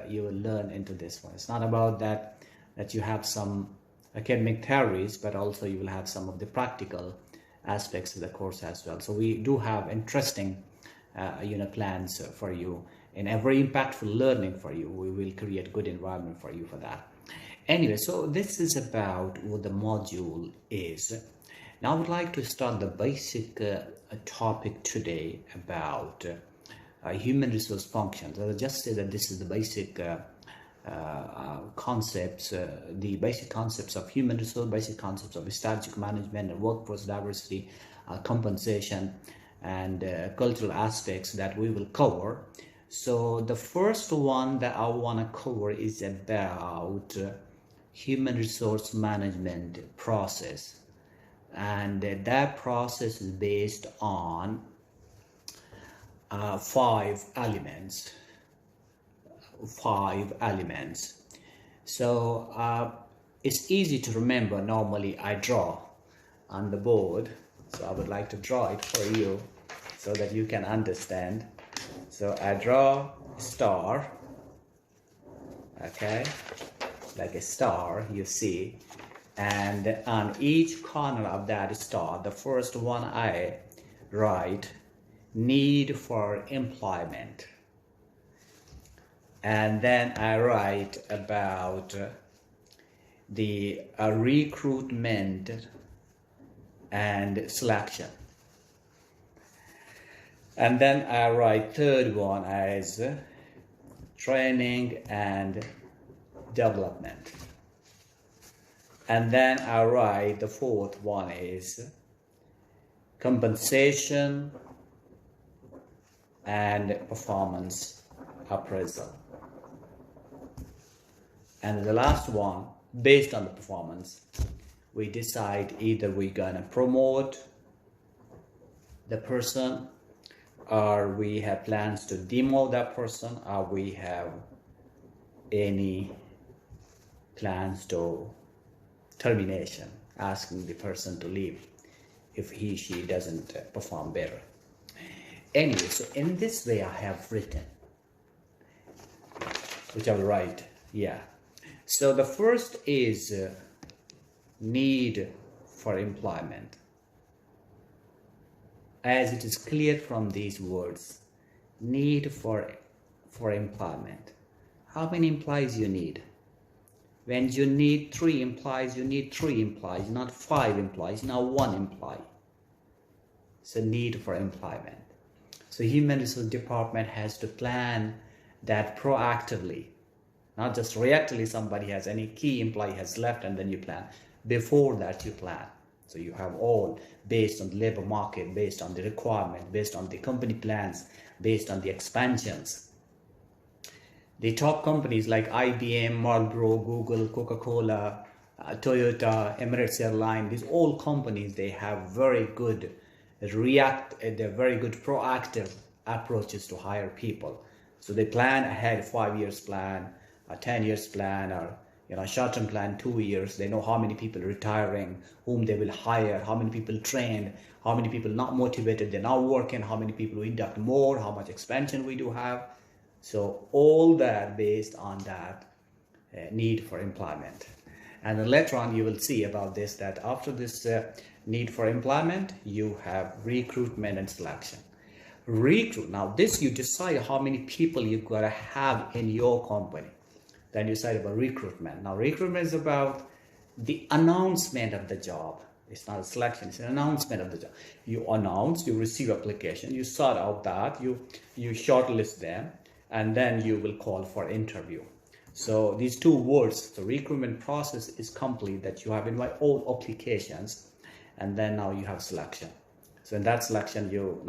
you will learn into this one. It's not about that you have some academic theories, but also you will have some of the practical aspects of the course as well. So we do have interesting plans for you, and a very impactful learning for you. We will create good environment for you for that. Anyway, so this is about what the module is. Now I would like to start the basic topic today about human resource functions. I'll just say that this is the basic concepts, the basic concepts of human resource, basic concepts of strategic management and workforce diversity, compensation, and cultural aspects that we will cover. So the first one that I want to cover is about human resource management process, and that process is based on 5 elements. So it's easy to remember. Normally I draw on the board, so I would like to draw it for you so that you can understand. So I draw a star, okay, like a star, you see, and on each corner of that star, the first one I write need for employment, and then I write about the recruitment and selection, and then I write third one as training and development, and then I write the fourth one is compensation and performance appraisal. And the last one, based on the performance, we decide either we're gonna promote the person, or we have plans to demote that person, or we have any plans to termination, asking the person to leave if she doesn't perform better. Anyway, so in this way I have written, which I will write, yeah. So the first is need for employment. As it is clear from these words, need for employment. How many employees you need? When you need 3 employees, you need 3 employees, not 5 employees, not 1 employee. So need for employment. So human resource department has to plan that proactively, not just reactively. Somebody has any key employee has left and then you plan. Before that you plan. So you have all based on the labor market, based on the requirement, based on the company plans, based on the expansions. The top companies like IBM, Marlboro, Google, Coca-Cola, Toyota, Emirates Airline, these all companies, they have very good they're very good proactive approaches to hire people. So they plan ahead, 5 years plan, a 10 years plan, or short-term plan, 2 years. They know how many people are retiring, whom they will hire, how many people trained, how many people not motivated, they're not working, how many people we induct more, how much expansion we do have. So all that based on that need for employment. And then later on you will see about this, that after this need for employment, you have recruitment and selection. Now this, you decide how many people you gotta have in your company. Then you decide about recruitment. Now recruitment is about the announcement of the job. It's not a selection, it's an announcement of the job. You announce, you receive application, you sort out that, you shortlist them, and then you will call for interview. So these 2 words, the recruitment process is complete, that you have invite all applications, and then now you have selection. So in that selection, you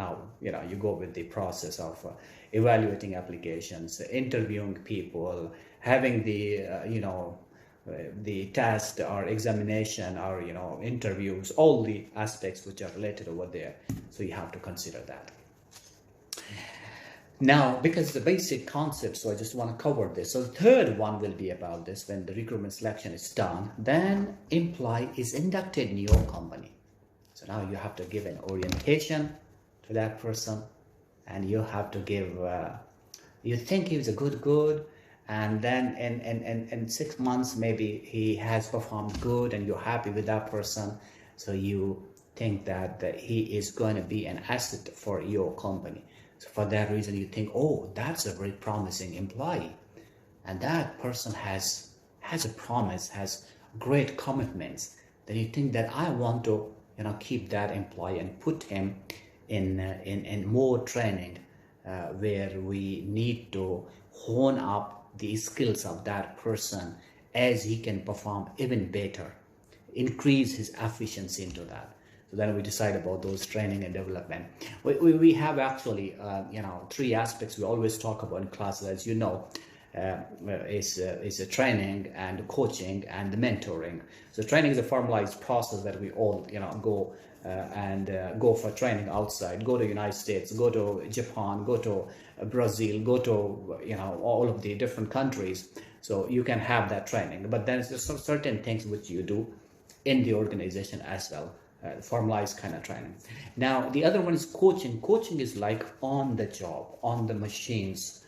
go with the process of evaluating applications, interviewing people, having the the test or examination or interviews, all the aspects which are related over there. So you have to consider that. Now, because the basic concept, so I just want to cover this. So the third one will be about this. When the recruitment selection is done, then employee is inducted in your company. So now you have to give an orientation to that person, and you have to give, you think he was a good, and then in 6 months maybe he has performed good and you're happy with that person, so you think that he is going to be an asset for your company. So for that reason you think, oh, that's a very promising employee, and that person has a promise, has great commitments. Then you think that I want to, you know, keep that employee and put him in more training, where we need to hone up the skills of that person as he can perform even better, increase his efficiency into that. So then we decide about those training and development. We have actually, you know, 3 aspects we always talk about in classes, as you know. Is a training and coaching and the mentoring. So training is a formalized process that we all, you know, go go for training outside, go to United States, go to Japan, go to Brazil, go to, you know, all of the different countries. So you can have that training, but there's certain things which you do in the organization as well, formalized kind of training. Now the other one is coaching. Coaching is like on the job, on the machines.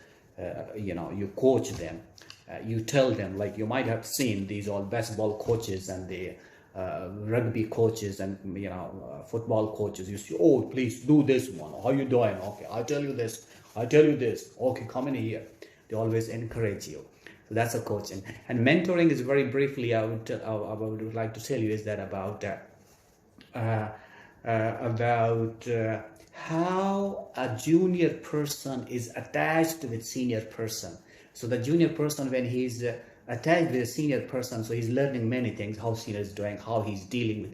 You know, you coach them, you tell them, like you might have seen these all baseball coaches and the rugby coaches and, you know, football coaches. You see, oh, please do this one, how you doing, okay, I tell you this, I tell you this, okay, come in here. They always encourage you. So that's a coaching. And mentoring is, very briefly, I would like to tell you, is that about how a junior person is attached with senior person. So the junior person, when he's attached with a senior person, so he's learning many things, how senior is doing, how he's dealing with